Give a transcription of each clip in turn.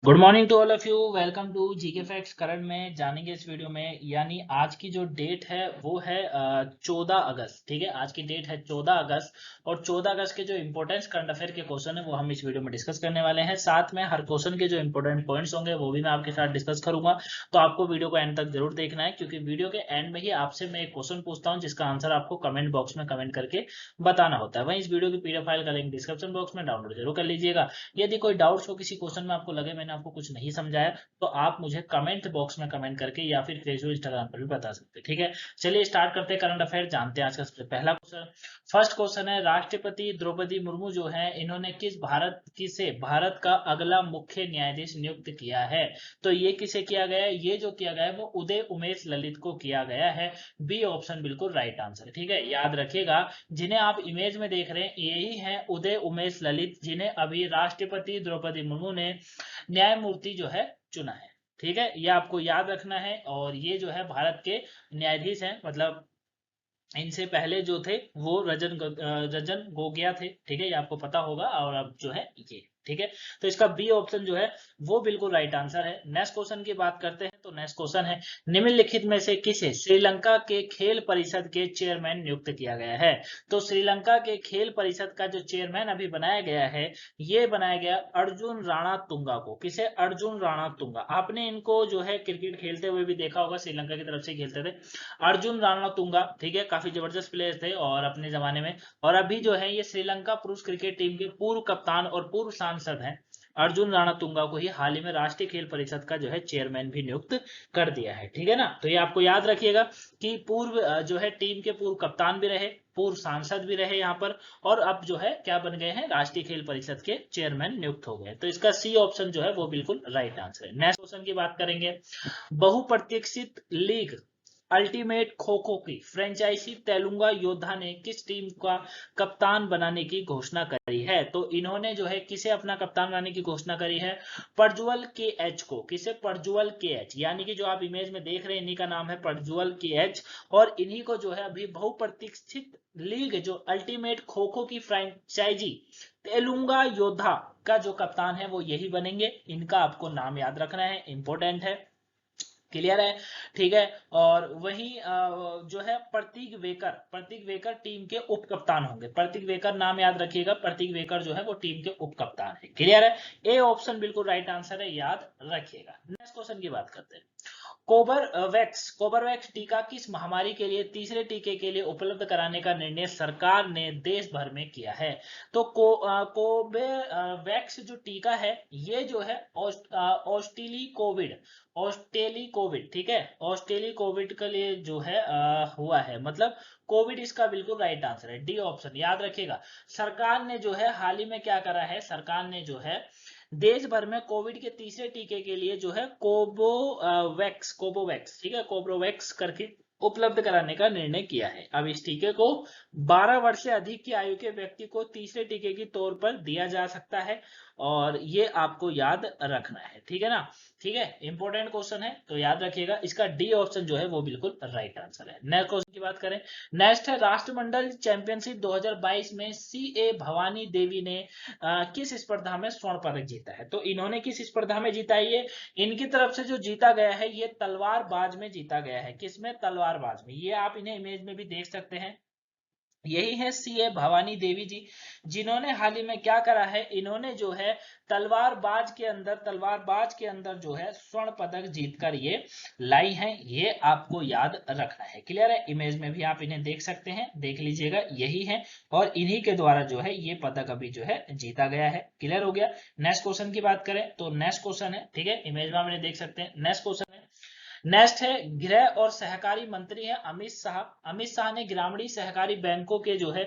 Good morning to all of you. Welcome to GK facts. Current में जानेंगे इस video में, यानी आज की जो डेट है वो है 14 अगस्त। ठीक है, आज की डेट है 14 अगस्त और 14 अगस्त के जो इंपॉर्टेंट करंट अफेयर के क्वेश्चन है वो हम इस वीडियो में डिस्कस करने वाले हैं। साथ में हर क्वेश्चन के जो इंपॉर्टेंट पॉइंट्स होंगे वो भी मैं आपके साथ डिस्कस करूंगा। तो आपको वीडियो को एंड तक जरूर देखना है, क्योंकि वीडियो के एंड में ही आपसे मैं एक क्वेश्चन पूछता हूँ जिसका आंसर आपको कमेंट बॉक्स में कमेंट करके बताना होता है। वहीं इस वीडियो की पीडीएफ फाइल का लिंक डिस्क्रिप्शन बॉक्स में डाउनलोड जरूर कर लीजिएगा। यदि कोई डाउट्स हो किसी क्वेश्चन में, आपको लगे मैंने आपको कुछ नहीं समझाया, तो आप मुझे कमेंट बॉक्स में कमेंट करके या फिर फेसबुक इंस्टाग्राम पर भी बता सकते हैं। ठीक है, चलिए स्टार्ट करते हैं करंट अफेयर। जानते हैं आज का सबसे पहला क्वेश्चन। फर्स्ट क्वेश्चन है, राष्ट्रपति द्रौपदी मुर्मू जो है इन्होंने किसे भारत का अगला मुख्य न्यायाधीश नियुक्त किया है? तो ये किसे किया गया है? ये जो किया गया है वो उदय उमेश ललित को किया गया है। बी ऑप्शन बिल्कुल राइट आंसर है। ठीक है, याद रखिएगा, जिन्हें आप इमेज में देख रहे हैं यही है उदय उमेश ललित, जिन्हें अभी राष्ट्रपति द्रौपदी मुर्मू ने न्यायमूर्ति जो है चुना है। ठीक है, ये आपको याद रखना है। और ये जो है भारत के न्यायाधीश हैं, मतलब इनसे पहले जो थे वो रजन गोगोई थे। ठीक है, ये आपको पता होगा। और अब जो है ये, ठीक है, तो इसका बी ऑप्शन जो है वो बिल्कुल राइट आंसर है। नेक्स्ट क्वेश्चन की बात करते हैं। तो नेक्स्ट क्वेश्चन है, निम्नलिखित में से किसे श्रीलंका के खेल परिषद के चेयरमैन नियुक्त किया गया है? तो श्रीलंका के खेल परिषद का जो चेयरमैन अभी बनाया गया है, ये बनाया गया अर्जुन राणा तुंगा को। किसे? अर्जुन राणा तुंगा। आपने इनको जो है क्रिकेट खेलते हुए भी देखा होगा, श्रीलंका की तरफ से खेलते थे अर्जुन रणतुंगा। ठीक है, काफी जबरदस्त प्लेयर थे और अपने जमाने में। और अभी जो है ये श्रीलंका पुरुष क्रिकेट टीम के पूर्व कप्तान और पूर्व सांसद हैं। अर्जुन रणतुंगा को ही हाल ही में राष्ट्रीय खेल परिषद का जो है चेयरमैन भी नियुक्त कर दिया है। ठीक है ना, तो ये आपको याद रखिएगा कि पूर्व जो है टीम के पूर्व कप्तान भी रहे, पूर्व सांसद भी रहे यहाँ पर, और अब जो है क्या बन गए हैं, राष्ट्रीय खेल परिषद के चेयरमैन नियुक्त हो गए। तो इसका सी ऑप्शन जो है वो बिल्कुल राइट आंसर है। नेक्स्ट क्वेश्चन की बात करेंगे। बहुप्रतीक्षित लीग अल्टीमेट खो खो की फ्रेंचाइजी तेलुंगा योद्धा ने किस टीम का कप्तान बनाने की घोषणा करी है? तो इन्होंने जो है किसे अपना कप्तान बनाने की घोषणा करी है? प्रज्वल के एच को। किसे? प्रज्वल के एच, यानी कि जो आप इमेज में देख रहे हैं इन्हीं का नाम है प्रज्वल के एच। और इन्हीं को जो है अभी बहुप्रतीक्षित लीग जो अल्टीमेट खो खो की फ्रेंचाइजी तेलुंगा योद्धा का जो कप्तान है वो यही बनेंगे। इनका आपको नाम याद रखना है, इंपॉर्टेंट है। क्लियर है? ठीक है। और वही जो है प्रतीक वेकर टीम के उप कप्तान होंगे। प्रतीक वेकर नाम याद रखिएगा, प्रतीक वेकर जो है वो टीम के उप कप्तान है। क्लियर है? ए ऑप्शन बिल्कुल राइट आंसर है, याद रखिएगा। नेक्स्ट क्वेश्चन की बात करते हैं। कोबरवैक्स टीका किस महामारी के लिए तीसरे टीके के लिए उपलब्ध कराने का निर्णय सरकार ने देश भर में किया है? तो कोबेवैक्स जो टीका है ये जो है ऑस्ट्रेली कोविड, ठीक है, ऑस्ट्रेली कोविड के लिए जो है हुआ है, मतलब कोविड इसका बिल्कुल राइट आंसर है। डी ऑप्शन याद रखिएगा। सरकार ने जो है हाल ही में क्या करा है, सरकार ने जो है देश भर में कोविड के तीसरे टीके के लिए जो है कोबोवैक्स, ठीक है, कोबोवैक्स करके उपलब्ध कराने का निर्णय किया है। अब इस टीके को 12 वर्ष से अधिक की आयु के व्यक्ति को तीसरे टीके के तौर पर दिया जा सकता है, और ये आपको याद रखना है। ठीक है ना? ठीक है, इंपॉर्टेंट क्वेश्चन है तो याद रखिएगा। इसका डी ऑप्शन जो है वो बिल्कुल राइट आंसर है। नेक्स्ट क्वेश्चन की बात करें। नेक्स्ट है, राष्ट्रमंडल चैंपियनशिप 2022 में सीए भवानी देवी ने किस स्पर्धा में स्वर्ण पदक जीता है? तो इन्होंने किस स्पर्धा में जीता है? ये इनकी तरफ से जो जीता गया है ये तलवारबाज में जीता गया है। किसमें? तलवारबाज में। ये आप इन्हें इमेज में भी देख सकते हैं, यही है सीए भवानी देवी जी, जिन्होंने हाल ही में क्या करा है, इन्होंने जो है तलवारबाज के अंदर जो है स्वर्ण पदक जीतकर ये लाई हैं। ये आपको याद रखना है। क्लियर है? इमेज में भी आप इन्हें देख सकते हैं, देख लीजिएगा, यही है। और इन्हीं के द्वारा जो है ये पदक अभी जो है जीता गया है। क्लियर हो गया? नेक्स्ट क्वेश्चन की बात करें तो नेक्स्ट क्वेश्चन है, ठीक है, इमेज में आप इन्हें देख सकते हैं। नेक्स्ट क्वेश्चन है, नेक्स्ट है, गृह और सहकारी मंत्री है अमित शाह। अमित शाह ने ग्रामीण सहकारी बैंकों के जो है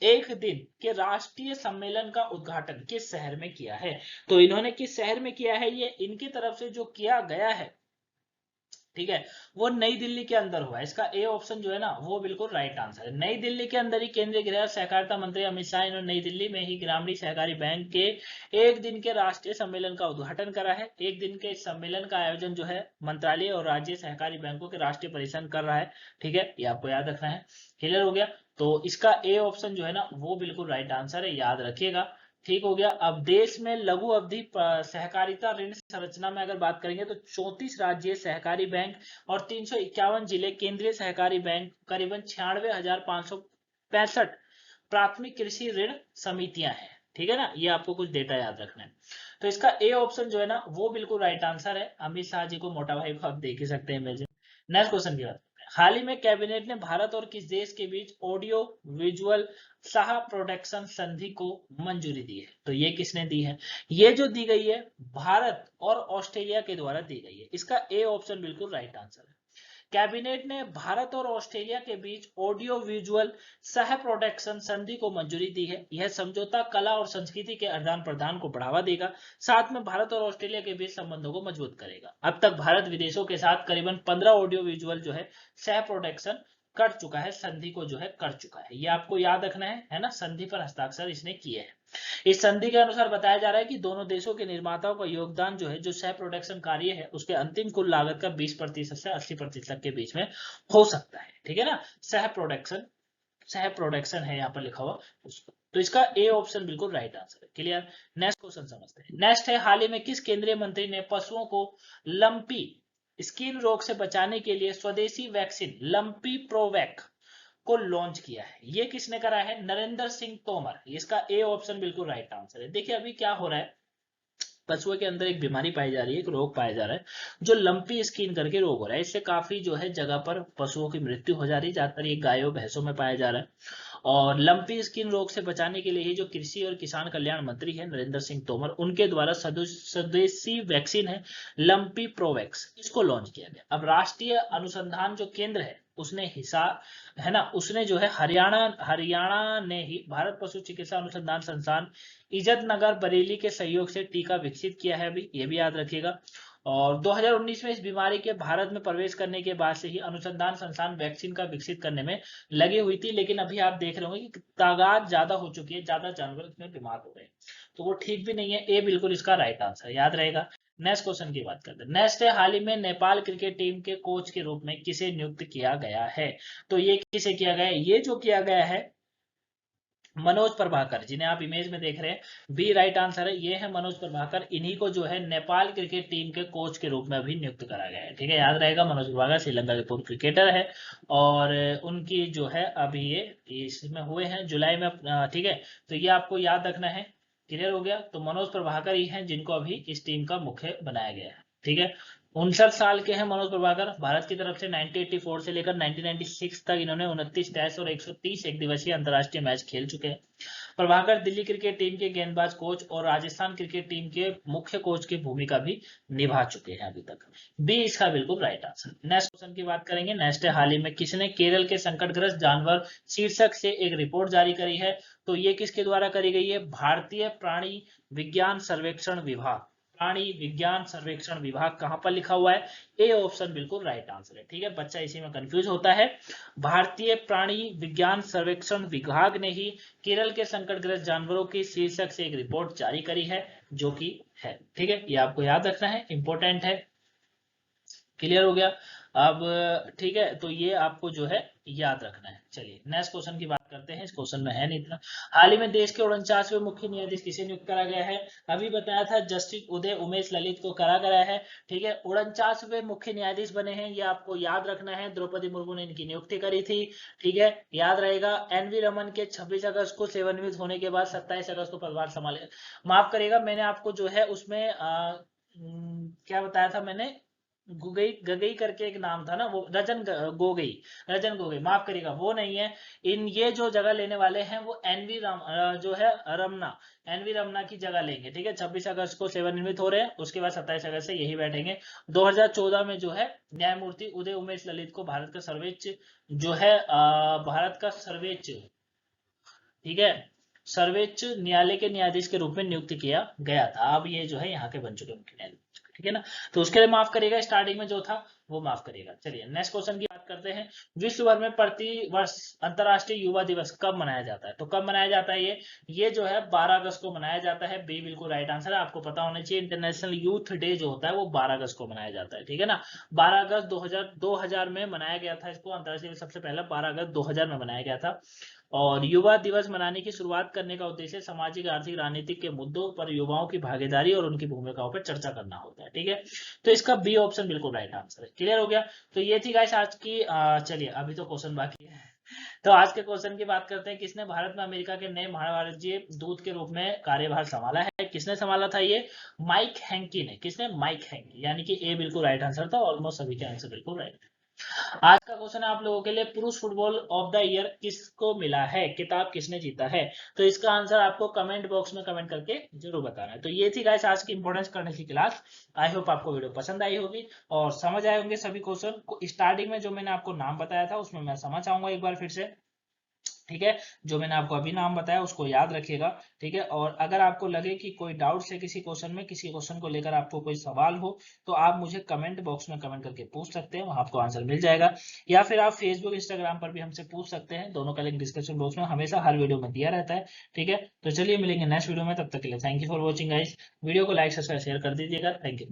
एक दिन के राष्ट्रीय सम्मेलन का उद्घाटन किस शहर में किया है? तो इन्होंने किस शहर में किया है? ये इनकी तरफ से जो किया गया है, ठीक है, वो नई दिल्ली के अंदर हुआ है। इसका ए ऑप्शन जो है ना वो बिल्कुल राइट आंसर है। नई दिल्ली के अंदर ही केंद्रीय गृह और सहकारिता मंत्री अमित शाह इन्होंने नई दिल्ली में ही ग्रामीण सहकारी बैंक के एक दिन के राष्ट्रीय सम्मेलन का उद्घाटन करा है। एक दिन के सम्मेलन का आयोजन जो है मंत्रालय और राज्य सहकारी बैंकों के राष्ट्रीय परिषद कर रहा है। ठीक है, ये आपको याद रखना है। क्लियर हो गया? तो इसका ए ऑप्शन जो है ना वो बिल्कुल राइट आंसर है, याद रखिएगा। ठीक हो गया। अब देश में लघु अवधि सहकारिता ऋण संरचना में अगर बात करेंगे तो 34 राज्य सहकारी बैंक और 351 जिले केंद्रीय सहकारी बैंक, करीबन 96,565 प्राथमिक कृषि ऋण समितियां हैं। ठीक है ना, ये आपको कुछ डेटा याद रखना है। तो इसका ए ऑप्शन जो है ना वो बिल्कुल राइट आंसर है। अमित शाह जी को, मोटा भाई को आप देख ही सकते हैं इमेज। नेक्स्ट क्वेश्चन की बात, हाल ही में कैबिनेट ने भारत और किस देश के बीच ऑडियो विजुअल सह प्रोडक्शन संधि को मंजूरी दी है? तो ये किसने दी है? ये जो दी गई है भारत और ऑस्ट्रेलिया के द्वारा दी गई है। इसका ए ऑप्शन बिल्कुल राइट आंसर है। कैबिनेट ने भारत और ऑस्ट्रेलिया के बीच ऑडियो विजुअल सह प्रोडक्शन संधि को मंजूरी दी है। यह समझौता कला और संस्कृति के आदान प्रदान को बढ़ावा देगा, साथ में भारत और ऑस्ट्रेलिया के बीच संबंधों को मजबूत करेगा। अब तक भारत विदेशों के साथ करीबन 15 ऑडियो विजुअल जो है सह प्रोडक्शन कर चुका है, संधि को जो है कर चुका है। ये आपको याद रखना है ना, संधि पर हस्ताक्षर इसने किए हैं। इस संधि के अनुसार बताया जा रहा है कि दोनों देशों के निर्माताओं का योगदान जो है, जो सह प्रोडक्शन कार्य है, उसके अंतिम कुल लागत का 20% से 80% के बीच में हो सकता है। ठीक है ना, सह प्रोडक्शन है यहाँ पर लिखा हुआ उसको। तो इसका ए ऑप्शन बिल्कुल राइट आंसर है। क्लियर। नेक्स्ट क्वेश्चन समझते हैं। नेक्स्ट है, हाल ही में किस केंद्रीय मंत्री ने पशुओं को लंपी स्किन रोग से बचाने के लिए स्वदेशी वैक्सीन लंपी प्रोवैक को लॉन्च किया है? ये किसने करा है? नरेंद्र सिंह तोमर। इसका ए ऑप्शन बिल्कुल राइट आंसर है। देखिए अभी क्या हो रहा है, पशुओं के अंदर एक बीमारी पाई जा रही है, एक रोग पाया जा रहा है जो लंपी स्किन करके रोग हो रहा है। इससे काफी जो है जगह पर पशुओं की मृत्यु हो जा रही है, ज्यादातर ये गायों भैंसों में पाया जा रहा है। और लंपी स्किन रोग से बचाने के लिए ही जो कृषि और किसान कल्याण मंत्री है नरेंद्र सिंह तोमर, उनके द्वारा स्वदेशी वैक्सीन है लंपी प्रोवैक्स, इसको लॉन्च किया गया। अब राष्ट्रीय अनुसंधान जो केंद्र है उसने हिसार है ना, उसने जो है हरियाणा ने ही भारत पशु चिकित्सा अनुसंधान संस्थान इज्जतनगर बरेली के सहयोग से टीका विकसित किया है। अभी ये भी याद रखिएगा। और 2019 में इस बीमारी के भारत में प्रवेश करने के बाद से ही अनुसंधान संस्थान वैक्सीन का विकसित करने में लगी हुई थी, लेकिन अभी आप देख रहे होंगे कि तादाद ज्यादा हो चुकी है, ज्यादा जानवर इसमें बीमार हो रहे हैं, तो वो ठीक भी नहीं है। ए बिल्कुल इसका राइट आंसर याद रहेगा। नेक्स्ट क्वेश्चन की बात करते हैं। नेक्स्ट है, हाल ही में नेपाल क्रिकेट टीम के कोच के रूप में किसे नियुक्त किया गया है? तो ये किसे किया गया है? ये जो किया गया है मनोज प्रभाकर, जिन्हें आप इमेज में देख रहे हैं, बी राइट आंसर है। ये है मनोज प्रभाकर, इन्हीं को जो है नेपाल क्रिकेट टीम के कोच के रूप में अभी नियुक्त करा गया है। ठीक है, याद रहेगा। मनोज प्रभाकर श्रीलंका के पूर्व क्रिकेटर है और उनकी जो है अभी ये इसमें हुए हैं जुलाई में। ठीक है, तो ये आपको याद रखना है। क्लियर हो गया। तो मनोज प्रभाकर ही हैं जिनको अभी इस टीम का मुख्य बनाया गया है। ठीक है, 59 साल के हैं मनोज प्रभाकर। भारत की तरफ से 1984 से लेकर 1996 तक इन्होंने 29 टेस्ट और 130 एक दिवसीय अंतरराष्ट्रीय मैच खेल चुके हैं। प्रभाकर दिल्ली क्रिकेट टीम के गेंदबाज कोच और राजस्थान क्रिकेट टीम के मुख्य कोच की भूमिका भी निभा चुके हैं अभी तक। बी इसका बिल्कुल राइट आंसर। नेक्स्ट क्वेश्चन की बात करेंगे। नेक्स्ट है, हाल ही में किसने केरल के संकटग्रस्त जानवर शीर्षक से एक रिपोर्ट जारी करी है? तो ये किसके द्वारा करी गई है? भारतीय प्राणी विज्ञान सर्वेक्षण विभाग। प्राणी विज्ञान सर्वेक्षण विभाग कहां पर लिखा हुआ है? ए ऑप्शन बिल्कुल राइट आंसर है। ठीक है, बच्चा इसी में कंफ्यूज होता है। भारतीय प्राणी विज्ञान सर्वेक्षण विभाग ने ही केरल के संकटग्रस्त जानवरों की शीर्षक से एक रिपोर्ट जारी करी है, जो कि है। ठीक है, ये आपको याद रखना है, इंपॉर्टेंट है। क्लियर हो गया। अब ठीक है, तो ये आपको जो है याद रखना है। चलिए नेक्स्ट क्वेश्चन की बात करते हैं। इस क्वेश्चन में है नहीं इतना। हाल ही में देश के 49वें मुख्य न्यायाधीश किसे नियुक्त करा गया है? अभी बताया था जस्टिस उदय उमेश ललित को करा गया है। ठीक है, 49वें मुख्य न्यायाधीश बने हैं, ये आपको याद रखना है। द्रौपदी मुर्मू ने इनकी नियुक्ति करी थी। ठीक है, याद रहेगा। एनवी रमन के 26 अगस्त को सेवानिवृत्त होने के बाद 27 अगस्त को पदभार संभाले। माफ करिएगा, मैंने आपको जो है उसमें क्या बताया था मैंने, गगई करके एक नाम था ना, वो रजन गोगई, माफ करिएगा, वो नहीं है। ये जो जगह लेने वाले हैं वो जो है एनवी रमना की जगह लेंगे। ठीक है, 26 अगस्त को सेवानिवृत्त हो रहे हैं, उसके बाद 27 अगस्त से यही बैठेंगे। 2014 में जो है न्यायमूर्ति उदय उमेश ललित को भारत का सर्वोच्च जो है ठीक है, सर्वोच्च न्यायालय के न्यायाधीश के रूप में नियुक्त किया गया था। अब ये जो है यहाँ के बन चुके मुख्य न्यायाधीश। ठीक है ना, तो उसके लिए माफ करिएगा, स्टार्टिंग में जो था वो माफ करिएगा। चलिए नेक्स्ट क्वेश्चन की बात करते हैं। विश्व भर में प्रति वर्ष अंतरराष्ट्रीय युवा दिवस कब मनाया जाता है? तो कब मनाया जाता है ये जो है 12 अगस्त को मनाया जाता है। बी बिल्कुल राइट आंसर है। आपको पता होना चाहिए, इंटरनेशनल यूथ डे जो होता है वो 12 अगस्त को मनाया जाता है। ठीक है ना, 12 अगस्त 2000 में मनाया गया था इसको। अंतरराष्ट्रीय सबसे पहला 12 अगस्त 2000 में मनाया गया था। और युवा दिवस मनाने की शुरुआत करने का उद्देश्य सामाजिक, आर्थिक, राजनीतिक के मुद्दों पर युवाओं की भागीदारी और उनकी भूमिकाओं पर चर्चा करना होता है। ठीक है, तो इसका बी ऑप्शन बिल्कुल राइट आंसर है। क्लियर हो गया? तो ये थी गाइस आज की चलिए अभी तो क्वेश्चन बाकी है। तो आज के क्वेश्चन की बात करते हैं, किसने भारत में अमेरिका के नए महावाणिज्य दूत के रूप में कार्यभार संभाला है? किसने संभाला था ये? माइक हैंकी ने। किसने? माइक हैंकी, यानी कि ए बिल्कुल राइट आंसर था। ऑलमोस्ट सभी के आंसर बिल्कुल राइट। आज का क्वेश्चन है आप लोगों के लिए, पुरुष फुटबॉल ऑफ द ईयर किसको मिला है? किताब किसने जीता है? तो इसका आंसर आपको कमेंट बॉक्स में कमेंट करके जरूर बताना है। तो ये थी गाइस आज की इंपॉर्टेंस करने की क्लास। आई होप आपको वीडियो पसंद आई होगी और समझ आए होंगे सभी क्वेश्चन। स्टार्टिंग में जो मैंने आपको नाम बताया था उसमें मैं समझ आऊंगा एक बार फिर से। ठीक है, जो मैंने आपको अभी नाम बताया उसको याद रखिएगा। ठीक है, और अगर आपको लगे कि कोई डाउट है किसी क्वेश्चन में, किसी क्वेश्चन को लेकर आपको कोई सवाल हो, तो आप मुझे कमेंट बॉक्स में कमेंट करके पूछ सकते हैं, वहां आपको आंसर मिल जाएगा। या फिर आप फेसबुक इंस्टाग्राम पर भी हमसे पूछ सकते हैं, दोनों का लिंक डिस्क्रिप्शन बॉक्स में हमेशा हर वीडियो में दिया रहता है। ठीक है, तो चलिए मिलेंगे नेक्स्ट वीडियो में, तब तक के लिए thank you for watching guys. Video को लाइक सब्सक्राइब शेयर कर दीजिएगा। Thank you.